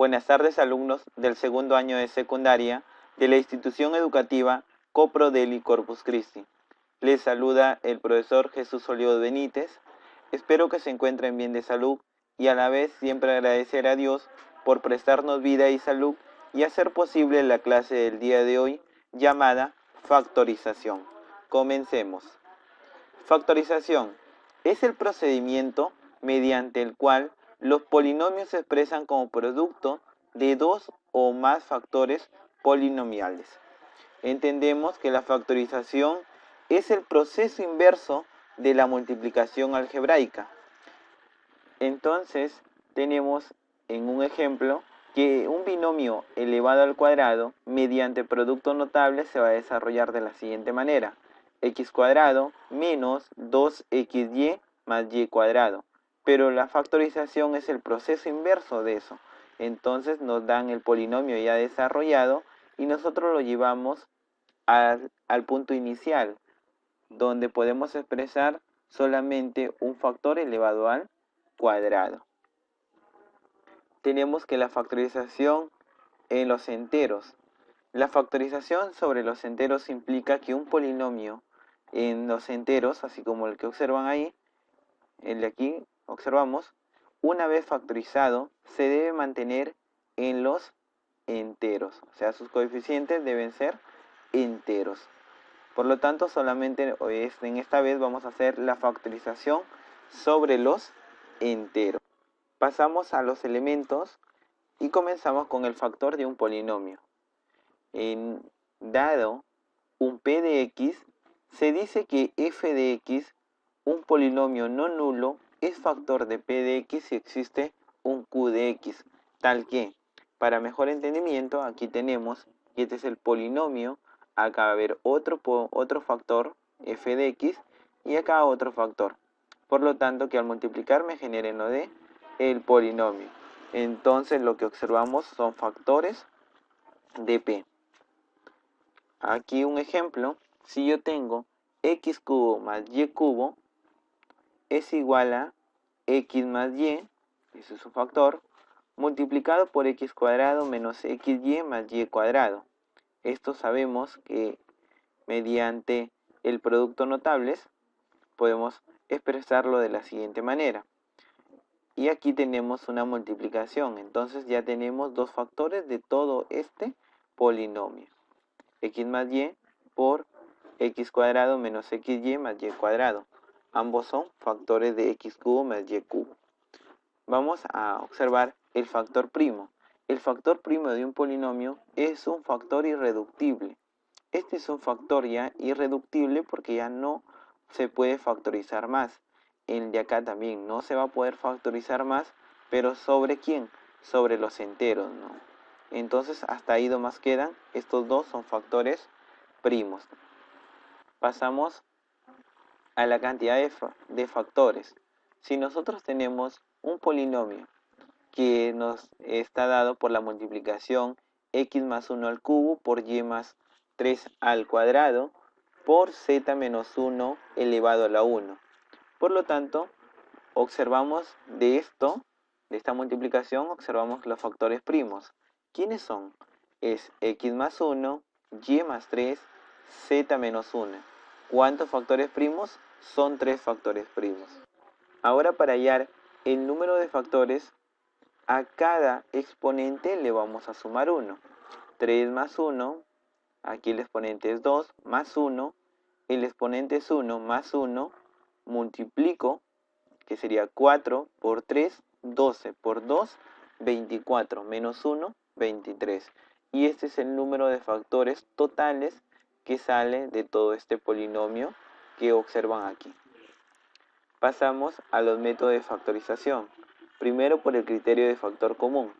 Buenas tardes, alumnos del segundo año de secundaria de la institución educativa Coprodeli Corpus Christi. Les saluda el profesor Jesús Olivos Benítez. Espero que se encuentren bien de salud y a la vez siempre agradecer a Dios por prestarnos vida y salud y hacer posible la clase del día de hoy llamada factorización. Comencemos. Factorización es el procedimiento mediante el cual los polinomios se expresan como producto de dos o más factores polinomiales. Entendemos que la factorización es el proceso inverso de la multiplicación algebraica. Entonces, tenemos en un ejemplo que un binomio elevado al cuadrado mediante producto notable se va a desarrollar de la siguiente manera: x cuadrado menos 2xy más y cuadrado. Pero la factorización es el proceso inverso de eso. Entonces nos dan el polinomio ya desarrollado y nosotros lo llevamos al punto inicial, donde podemos expresar solamente un factor elevado al cuadrado. Tenemos que la factorización en los enteros. La factorización sobre los enteros implica que un polinomio en los enteros, así como el que observan ahí, el de aquí observamos, una vez factorizado, se debe mantener en los enteros. O sea, sus coeficientes deben ser enteros. Por lo tanto, solamente en esta vez vamos a hacer la factorización sobre los enteros. Pasamos a los elementos y comenzamos con el factor de un polinomio. Dado un p de x, se dice que f de x, un polinomio no nulo, es factor de p de x si existe un q de x, tal que, para mejor entendimiento, aquí tenemos que este es el polinomio, acá va a haber otro factor, f de x, y acá otro factor. Por lo tanto, que al multiplicar me genere lo de el polinomio. Entonces, lo que observamos son factores de p. Aquí un ejemplo: si yo tengo x cubo más y cubo es igual a x más y, ese es su factor, multiplicado por x cuadrado menos xy más y cuadrado. Esto sabemos que mediante el producto notables podemos expresarlo de la siguiente manera. Y aquí tenemos una multiplicación, entonces ya tenemos dos factores de todo este polinomio: x más y por x cuadrado menos xy más y cuadrado. Ambos son factores de x cubo más y cubo. Vamos a observar el factor primo. El factor primo de un polinomio es un factor irreductible. Este es un factor ya irreductible porque ya no se puede factorizar más. El de acá también no se va a poder factorizar más, pero ¿sobre quién? Sobre los enteros, ¿no? Entonces, hasta ahí nomás quedan. Estos dos son factores primos. Pasamos a la cantidad de factores. Si nosotros tenemos un polinomio que nos está dado por la multiplicación x más 1 al cubo por y más 3 al cuadrado por z menos 1 elevado a la 1. Por lo tanto, observamos de esta multiplicación, observamos los factores primos. ¿Quiénes son? Es x más 1, y más 3, z menos 1. ¿Cuántos factores primos? Son 3 factores primos. Ahora, para hallar el número de factores, a cada exponente le vamos a sumar 1. 3 más 1, aquí el exponente es 2, más 1, el exponente es 1, más 1, multiplico, que sería 4 por 3, 12 por 2, 24, menos 1, 23. Y este es el número de factores totales que sale de todo este polinomio que observan aquí. Pasamos a los métodos de factorización. Primero, por el criterio de factor común.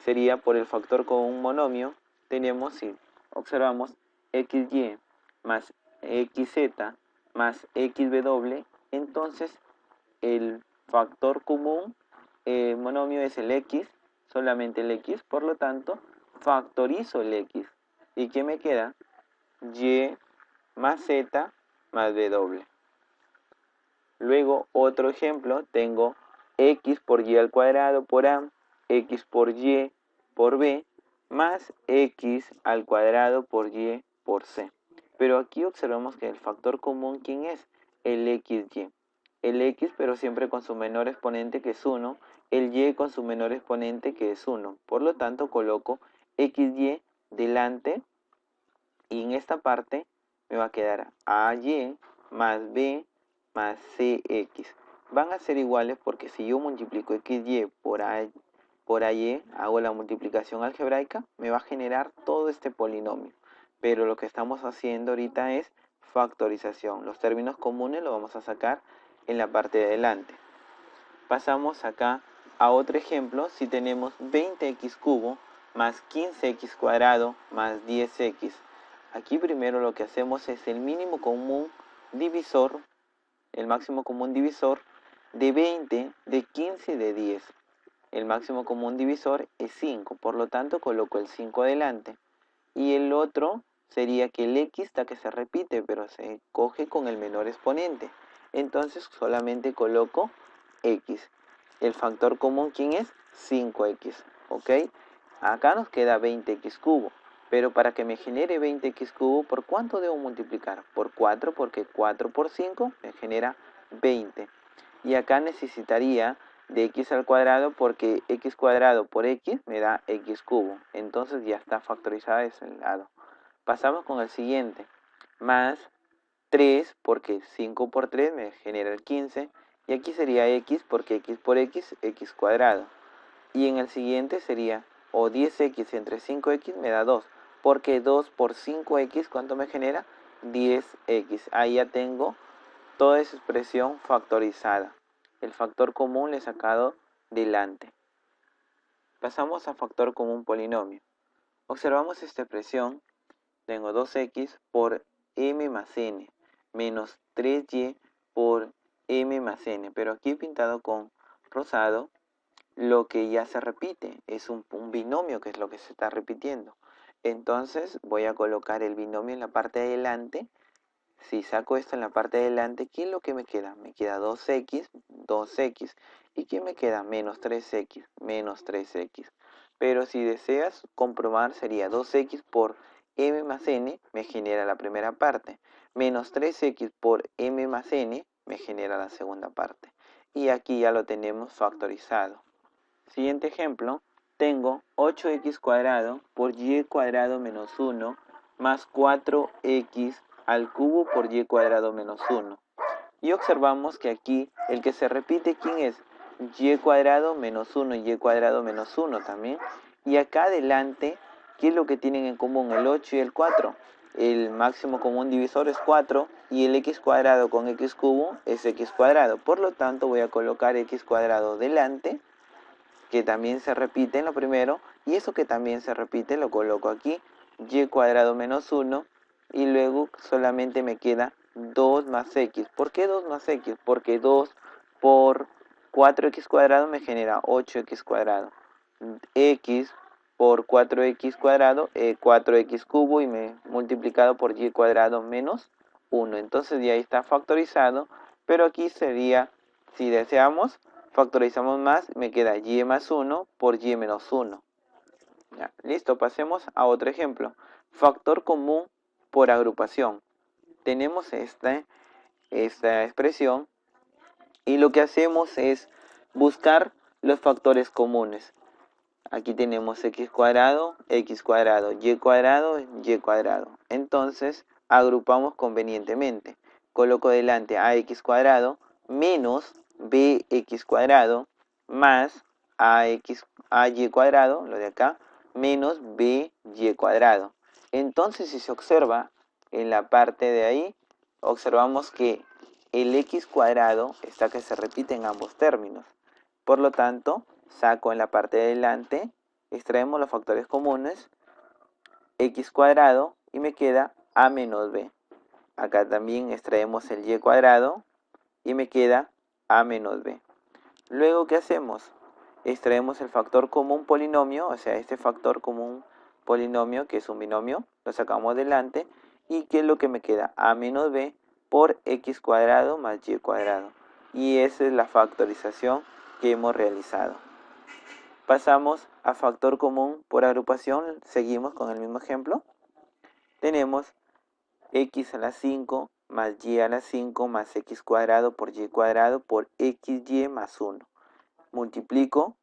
Sería por el factor común monomio. Tenemos, si observamos, xy más xz más xw, entonces el factor común monomio es el x, solamente el x, por lo tanto factorizo el x. ¿Y qué me queda? Y más z más w. Luego, otro ejemplo, tengo x por y al cuadrado por a x por y por b más x al cuadrado por y por c. Pero aquí observamos que el factor común, ¿quién es? El xy. El x, pero siempre con su menor exponente que es 1, el y con su menor exponente que es 1. Por lo tanto, coloco xy delante y en esta parte me va a quedar ay más b más cx. Van a ser iguales porque si yo multiplico xy por ay, hago la multiplicación algebraica, me va a generar todo este polinomio. Pero lo que estamos haciendo ahorita es factorización. Los términos comunes los vamos a sacar en la parte de adelante. Pasamos acá a otro ejemplo. Si tenemos 20x cubo más 15x cuadrado más 10x. Aquí primero lo que hacemos es el mínimo común divisor, el máximo común divisor de 20, de 15 y de 10. El máximo común divisor es 5, por lo tanto coloco el 5 adelante. Y el otro sería que el x está que se repite, pero se coge con el menor exponente. Entonces solamente coloco x. El factor común, ¿quién es? 5x, ¿ok? Acá nos queda 20x cubo. Pero para que me genere 20x cubo, ¿por cuánto debo multiplicar? Por 4, porque 4 por 5 me genera 20. Y acá necesitaría de x al cuadrado porque x cuadrado por x me da x cubo. Entonces ya está factorizado ese lado. Pasamos con el siguiente. Más 3 porque 5 por 3 me genera el 15. Y aquí sería x porque x por x, x cuadrado. Y en el siguiente sería o 10x entre 5x me da 2. Porque 2 por 5x, ¿cuánto me genera? 10x. Ahí ya tengo toda esa expresión factorizada. El factor común le he sacado delante. Pasamos a factor común polinomio. Observamos esta expresión. Tengo 2x por m más n menos 3y por m más n. Pero aquí he pintado con rosado lo que ya se repite. Es un binomio que es lo que se está repitiendo. Entonces voy a colocar el binomio en la parte de adelante. Si saco esto en la parte de adelante, ¿qué es lo que me queda? Me queda 2x, 2x. ¿Y qué me queda? Menos 3x, menos 3x. Pero si deseas comprobar, sería 2x por m más n, me genera la primera parte. Menos 3x por m más n, me genera la segunda parte. Y aquí ya lo tenemos factorizado. Siguiente ejemplo, tengo 8x cuadrado por y cuadrado menos 1 más 4x al cubo por y cuadrado menos 1. Y observamos que aquí el que se repite, ¿quién es? Y cuadrado menos 1 y y cuadrado menos 1 también. Y acá adelante, ¿qué es lo que tienen en común el 8 y el 4? El máximo común divisor es 4 y el x cuadrado con x cubo es x cuadrado. Por lo tanto voy a colocar x cuadrado delante, que también se repite en lo primero, y eso que también se repite lo coloco aquí, y cuadrado menos 1, y luego solamente me queda 2 más x. ¿Por qué 2 más x? Porque 2 por 4x cuadrado me genera 8x cuadrado. X por 4x cuadrado, 4x cubo, y me multiplicado por y cuadrado menos 1. Entonces ya está factorizado, pero aquí sería, si deseamos, factorizamos más, me queda y más 1 por y menos 1. Ya, listo, pasemos a otro ejemplo. Factor común por agrupación. Tenemos esta expresión y lo que hacemos es buscar los factores comunes. Aquí tenemos x cuadrado, y cuadrado, y cuadrado. Entonces agrupamos convenientemente. Coloco delante ax cuadrado menos bx cuadrado más ay cuadrado, lo de acá, menos by cuadrado. Entonces si se observa en la parte de ahí, observamos que el x cuadrado está que se repite en ambos términos. Por lo tanto, saco en la parte de adelante, extraemos los factores comunes, x cuadrado, y me queda a menos b. Acá también extraemos el y cuadrado y me queda a menos b. Luego, ¿qué hacemos? Extraemos el factor común polinomio, o sea, este factor común polinomio, que es un binomio, lo sacamos delante, y ¿qué es lo que me queda? A menos b por x cuadrado más y cuadrado. Y esa es la factorización que hemos realizado. Pasamos a factor común por agrupación. Seguimos con el mismo ejemplo. Tenemos x a la 5 más y a la 5 más x cuadrado por y cuadrado por xy más 1. Multiplico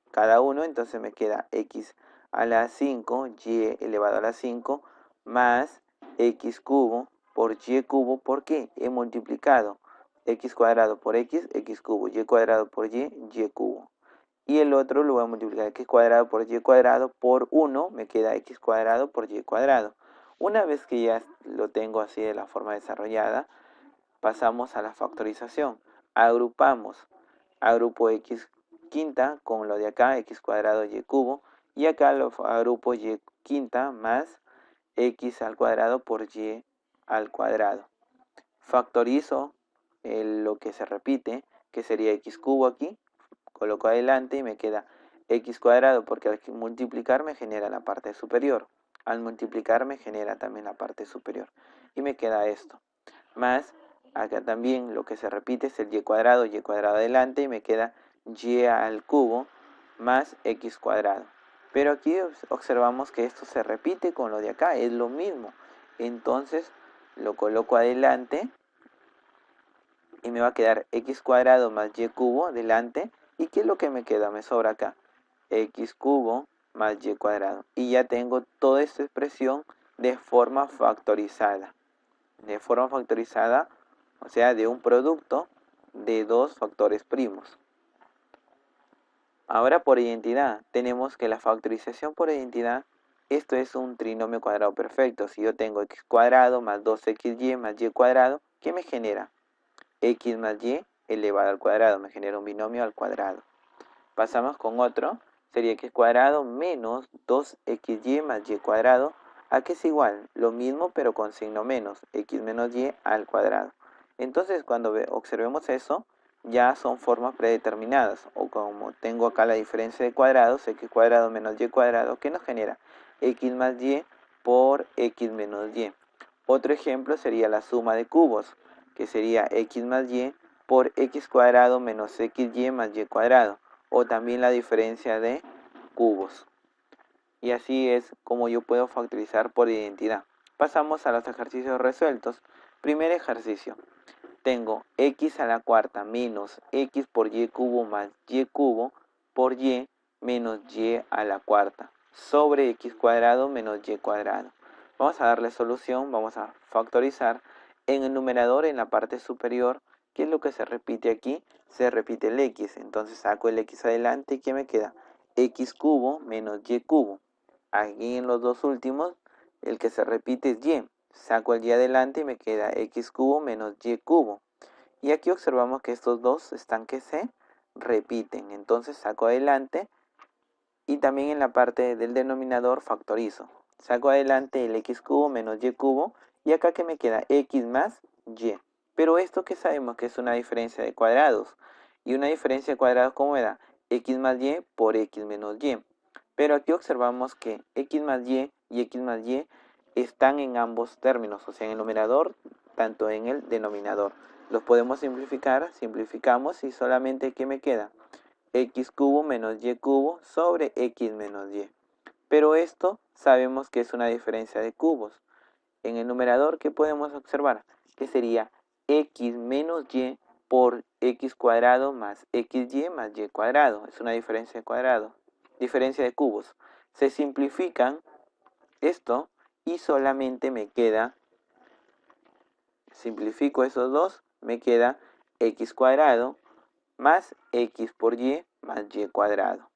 cada uno, entonces me queda x a la 5, y elevado a la 5, más x cubo por y cubo. ¿Por qué? He multiplicado x cuadrado por x, x cubo, y cuadrado por y cubo. Y el otro lo voy a multiplicar x cuadrado por y cuadrado por 1, me queda x cuadrado por y cuadrado. Una vez que ya lo tengo así de la forma desarrollada, pasamos a la factorización. Agrupo x quinta con lo de acá, x cuadrado y cubo, y acá lo agrupo y quinta más x al cuadrado por y al cuadrado. Factorizo lo que se repite, que sería x cubo aquí, coloco adelante y me queda x cuadrado, porque al multiplicar me genera la parte superior. Al multiplicar me genera también la parte superior. Y me queda esto. Más, acá también lo que se repite es el y cuadrado adelante y me queda y al cubo más x cuadrado. Pero aquí observamos que esto se repite con lo de acá, es lo mismo. Entonces lo coloco adelante y me va a quedar x cuadrado más y cubo delante. ¿Y qué es lo que me queda? Me sobra acá x cubo más y cuadrado. Y ya tengo toda esta expresión de forma factorizada. O sea, de un producto de dos factores primos. Ahora por identidad, tenemos que la factorización por identidad, esto es un trinomio cuadrado perfecto. Si yo tengo x cuadrado más 2xy más y cuadrado, ¿qué me genera? X más y elevado al cuadrado, me genera un binomio al cuadrado. Pasamos con otro, sería x cuadrado menos 2xy más y cuadrado, ¿a qué es igual? Lo mismo pero con signo menos, x menos y al cuadrado. Entonces cuando observemos eso, ya son formas predeterminadas, o como tengo acá la diferencia de cuadrados, x cuadrado menos y cuadrado, ¿qué nos genera? X más y por x menos y. Otro ejemplo sería la suma de cubos, que sería x más y por x cuadrado menos xy más y cuadrado, o también la diferencia de cubos. Y así es como yo puedo factorizar por identidad. Pasamos a los ejercicios resueltos. Primer ejercicio. Tengo x a la cuarta menos x por y cubo más y cubo por y menos y a la cuarta sobre x cuadrado menos y cuadrado. Vamos a darle solución, vamos a factorizar. En el numerador, en la parte superior, ¿qué es lo que se repite aquí? Se repite el x, entonces saco el x adelante y ¿qué me queda? X cubo menos y cubo. Aquí en los dos últimos, el que se repite es y. Saco el y adelante y me queda x cubo menos y cubo. Y aquí observamos que estos dos están que se repiten. Entonces saco adelante y también en la parte del denominador factorizo. Saco adelante el x cubo menos y cubo y acá que me queda x más y. Pero esto que sabemos que es una diferencia de cuadrados. Y una diferencia de cuadrados, ¿cómo me da? X más y por x menos y. Pero aquí observamos que x más y x más y están en ambos términos, o sea, en el numerador, tanto en el denominador. Los podemos simplificar, simplificamos y solamente ¿qué me queda? X cubo menos y cubo sobre x menos y. Pero esto sabemos que es una diferencia de cubos. En el numerador, ¿qué podemos observar? Que sería x menos y por x cuadrado más xy más y cuadrado. Es una diferencia de cuadrado. Diferencia de cubos. Se simplifican esto y solamente me queda, simplifico esos dos, me queda x cuadrado más x por y más y cuadrado.